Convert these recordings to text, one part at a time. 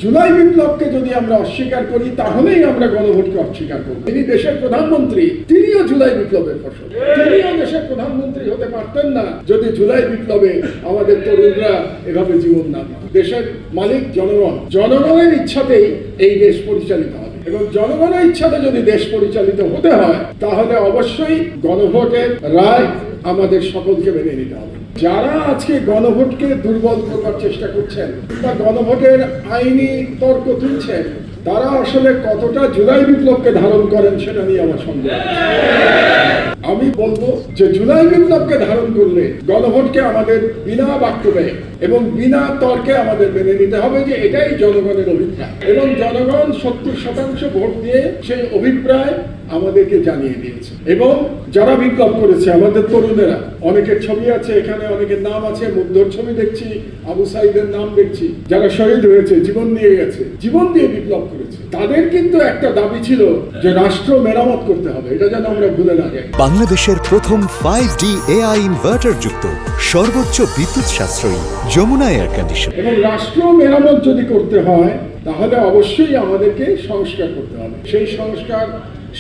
জুলাই বিপ্লবকে যদি আমরা অস্বীকার করি তাহলেই আমরা গণভোটকে অস্বীকার করব। তিনি দেশের প্রধানমন্ত্রী, তিনিও জুলাই বিপ্লবের ফসল। তিনিও দেশের প্রধানমন্ত্রী হতে পারতেন না যদি জুলাই বিপ্লবে আমাদের তরুণরা এভাবে জীবন না দিত। দেশের মালিক জনগণ, জনগণের ইচ্ছাতেই এই দেশ পরিচালিত হবে এবং জনগণের ইচ্ছাতে যদি দেশ পরিচালিত হতে হয় তাহলে অবশ্যই গণভোটের রায় আমাদের সকলকে মেনে নিতে হবে। যারা আজকে গণভোটকে দুর্বল করবার চেষ্টা করছেন বা গণভোটের আইনি তর্ক তুলছেন, তারা আসলে কতটা জুলাই বিপ্লবকে ধারণ করেন সেটা নিয়ে আমার সন্দেহ। আমি বলবো যে জুলাই বিপ্লবকে ধারণ করলে গণভোটকে আমাদের বিনা বাক্যবে এবং বিনা তর্কে আমাদের মেনে নিতে হবে যে এটাই জনগণের অভিপ্রায় এবং জনগণ 70% ভোট দিয়ে সেই অভিপ্রায় আমাদেরকে জানিয়ে দিয়েছে। এবং যারা বিপ্লব করেছে আমাদের তরুণেরা, অনেকের ছবি আছে এখানে, অনেকের নাম আছে, মুগ্ধর ছবি দেখছি, আবু সাইদের নাম দেখছি, যারা শহীদ হয়েছে, জীবন দিয়ে গেছে, জীবন দিয়ে বিপ্লব করেছে, তাদের কিন্তু একটা দাবি ছিল যে রাষ্ট্র মেরামত করতে হবে, এটা যেন আমরা ভুলে না যাই। বাংলাদেশের প্রথম 5D AI ইনভার্টার যুক্ত সর্বোচ্চ বিদ্যুৎ সাশ্রয়ী যমুনা এয়ার কন্ডিশন। এবং রাষ্ট্র মেরামত যদি করতে হয় তাহলে অবশ্যই আমাদেরকে সংস্কার করতে হবে। সেই সংস্কার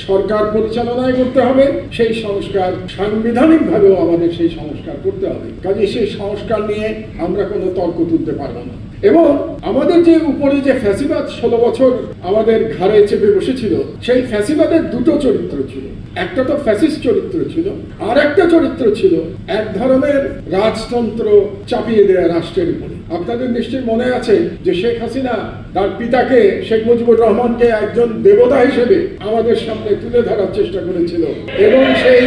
সরকার পরিচালনায় করতে হবে, সেই সংস্কার সাংবিধানিকভাবেও আমাদের সেই সংস্কার করতে হবে। কাজে সেই সংস্কার নিয়ে আমরা কোনো তর্ক তুলতে পারবো না। এবং আমাদের যে উপরে যে ফ্যাসিবাদ 16 বছর আমাদের ঘাড়ে চেপে বসেছিল, সেই ফ্যাসিবাদের দুটো চরিত্র ছিল। একটা তো ফ্যাসিস্ট চরিত্র ছিল, আর একটা চরিত্র ছিল এক ধরনের রাজতন্ত্র চাপিয়ে দেয়া রাষ্ট্রের উপরে। আপনাদের নিশ্চয়ই মনে আছে যে শেখ হাসিনা তার পিতাকে শেখ মুজিবুর রহমানকে একজন দেবতা হিসেবে আমাদের সামনে তুলে ধরার চেষ্টা করেছিল এবং সেই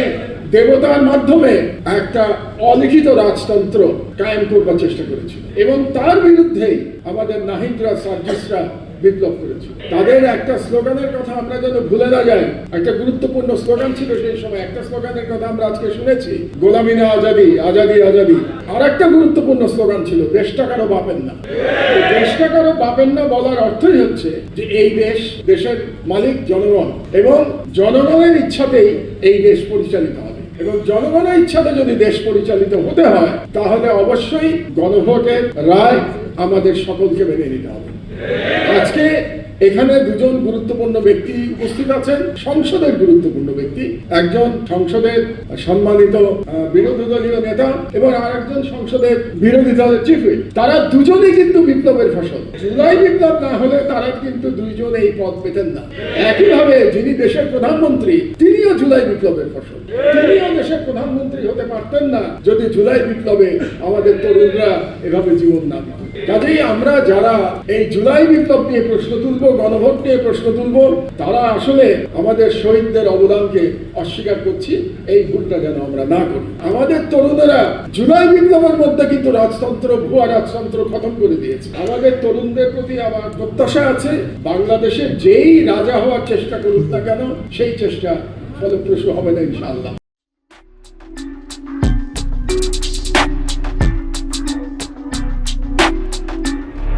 দেবতার মাধ্যমে একটা অলিখিত রাজতন্ত্র কায়েম করবার চেষ্টা করেছিল এবং তার বিরুদ্ধেই আমাদের নাহিদরা, সার্জিসরা বিপ্লব করেছিল। তাদের একটা স্লোগানের কথা আমরা যেন ভুলে না যাই। একটা গুরুত্বপূর্ণ স্লোগান ছিল সেই সময়, একটা স্লোগানের কথা আমরা আজকে শুনেছি, গোলামি না আজাদি, আজাদি আজাদি। আর একটা গুরুত্বপূর্ণ স্লোগান ছিল, দেশটা কারো বাপের না। দেশটা কারো বাপের না বলার অর্থই হচ্ছে যে এই দেশ, দেশের মালিক জনগণ এবং জনগণের ইচ্ছাতেই এই দেশ পরিচালিত হবে এবং জনগণের ইচ্ছাতে যদি দেশ পরিচালিত হতে হয় তাহলে অবশ্যই গণভোটের রায় আমাদের সকলকে মেনে নিতে হবে। আজকে এখানে দুজন গুরুত্বপূর্ণ ব্যক্তি উপস্থিত আছেন, সংসদের গুরুত্বপূর্ণ ব্যক্তি, একজন সংসদের সম্মানিত বিরোধী দলীয় নেতা এবং আরেকজন সংসদের বিরোধী দলের চিফ হুইপ। তারা দুজনেই কিন্তু বিপ্লবের ফসল। জুলাই বিপ্লব না হলে তারা কিন্তু দুইজন এই পদ পেতেন না। একইভাবে যিনি দেশের প্রধানমন্ত্রী, তিনিও জুলাই বিপ্লবের ফসল। তিনিও দেশের প্রধানমন্ত্রী হতে পারতেন না যদি জুলাই বিপ্লবে আমাদের তরুণরা এভাবে জীবন না দিত। কাজেই আমরা যারা এই জুলাই বিপ্লব নিয়ে প্রশ্ন তুলবো, গণভোট নিয়ে প্রশ্ন তুলবো, তারা আসলে আমাদের শহীদদের অবদানকে অস্বীকার করছি। এই ভুলটা যেন আমরা না করি। আমাদের তরুণেরা জুলাই বিপ্লবের মধ্যে কিন্তু রাজতন্ত্র, ভুয়া রাজতন্ত্র খতম করে দিয়েছে। আমাদের তরুণদের প্রতি আমার প্রত্যাশা আছে, বাংলাদেশের যেই রাজা হওয়ার চেষ্টা করুক না কেন সেই চেষ্টা ফলপ্রসূ হবে না ইনশাআল্লাহ।